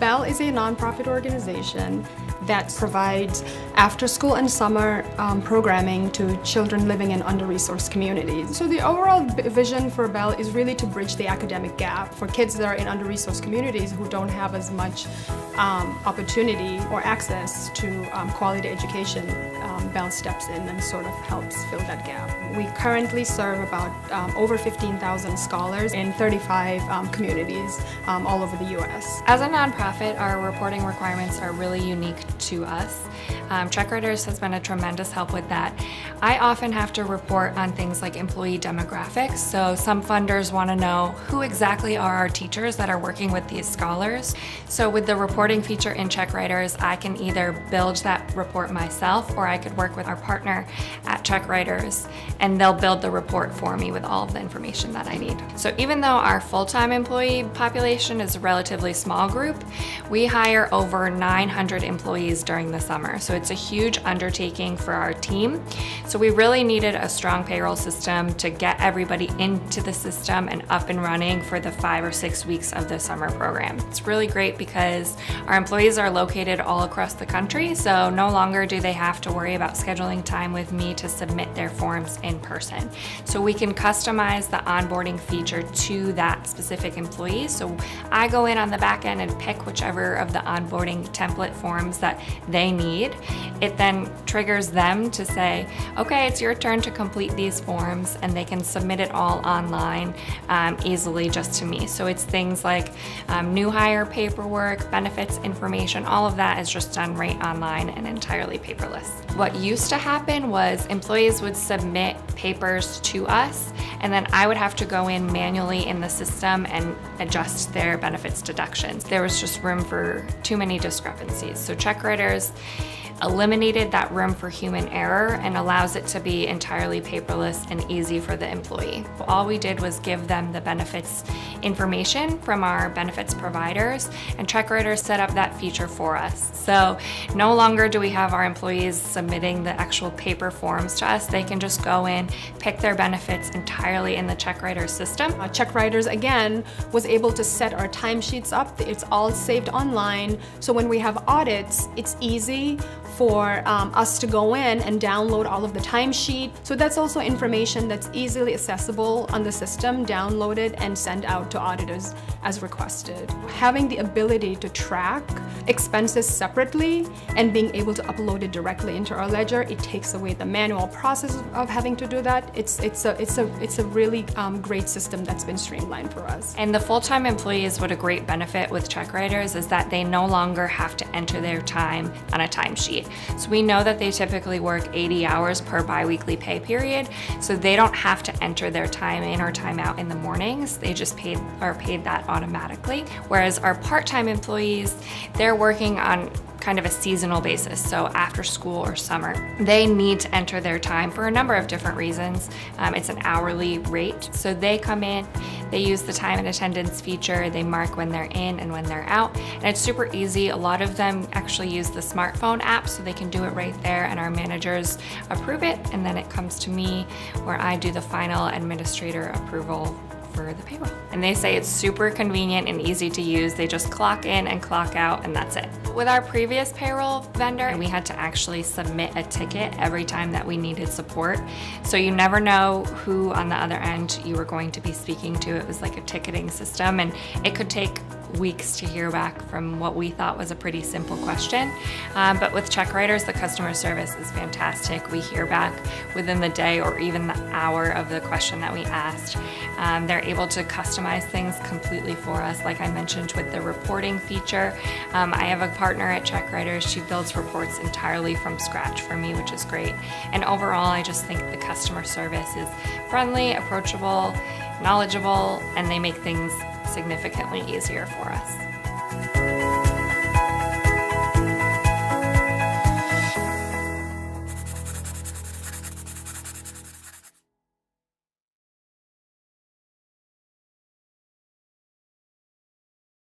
Bell is a nonprofit organization that provides after-school and summer programming to children living in under-resourced communities. So the overall vision for Bell is really to bridge the academic gap for kids that are in under-resourced communities who don't have as much opportunity or access to quality education. Bell steps in and sort of helps fill that gap. We currently serve about over 15,000 scholars in 35 communities all over the U.S. As a nonprofit, our reporting requirements are really unique to us. CheckWriters has been a tremendous help with that. I often have to report on things like employee demographics, so some funders want to know who exactly are our teachers that are working with these scholars. So with the reporting feature in CheckWriters, I can either build that report myself or I could work with our partner at CheckWriters and they'll build the report for me with all of the information that I need. So even though our full-time employee population is a relatively small group, we hire over 900 employees during the summer. So it's a huge undertaking for our team. So we really needed a strong payroll system to get everybody into the system and up and running for the 5 or 6 weeks of the summer program. It's really great because our employees are located all across the country, so no longer do they have to worry about scheduling time with me to submit their forms in person. So we can customize the onboarding feature to that specific employee. So I go in on the back end and pick whichever of the onboarding template forms that they need. It then triggers them to say, okay, it's your turn to complete these forms, and they can submit it all online easily just to me. So it's things like new hire paperwork, benefits information, all of that is just done right online and entirely paperless. What used to happen was employees would submit papers to us, and then I would have to go in manually in the system and adjust their benefits deductions. There was just room for too many discrepancies. So CheckWriters eliminated that room for human error and allows it to be entirely paperless and easy for the employee. All we did was give them the benefits information from our benefits providers, and CheckWriters set up that feature for us. So no longer do we have our employees submitting the actual paper forms to us. They can just go in, pick their benefits entirely in the CheckWriters system. CheckWriters, again, was able to set our timesheets up. It's all saved online, so when we have audits, it's easy for us to go in and download all of the timesheet. So that's also information that's easily accessible on the system, downloaded and sent out to auditors as requested. Having the ability to track expenses separately and being able to upload it directly into our ledger, it takes away the manual process of having to do that. It's a really great system that's been streamlined for us. And the full-time employees, what a great benefit with CheckWriters is that they no longer have to enter their time on a timesheet. So we know that they typically work 80 hours per biweekly pay period, so they don't have to enter their time in or time out in the mornings. They just are paid that automatically. Whereas our part-time employees, they're working on kind of a seasonal basis, so after school or summer. They need to enter their time for a number of different reasons. It's an hourly rate, so they come in, they use the time and attendance feature, they mark when they're in and when they're out, and it's super easy. A lot of them actually use the smartphone app, so they can do it right there, and our managers approve it, and then it comes to me where I do the final administrator approval for the payroll. And they say it's super convenient and easy to use. They just clock in and clock out, and that's it. With our previous payroll vendor, we had to actually submit a ticket every time that we needed support. So you never know who on the other end you were going to be speaking to. It was like a ticketing system, and it could take weeks to hear back from what we thought was a pretty simple question. But with CheckWriters, the customer service is fantastic. We hear back within the day or even the hour of the question that we asked. They're able to customize things completely for us, like I mentioned with the reporting feature. I have a partner at CheckWriters. She builds reports entirely from scratch for me, which is great. And overall, I just think the customer service is friendly, approachable, knowledgeable, and they make things significantly easier for us.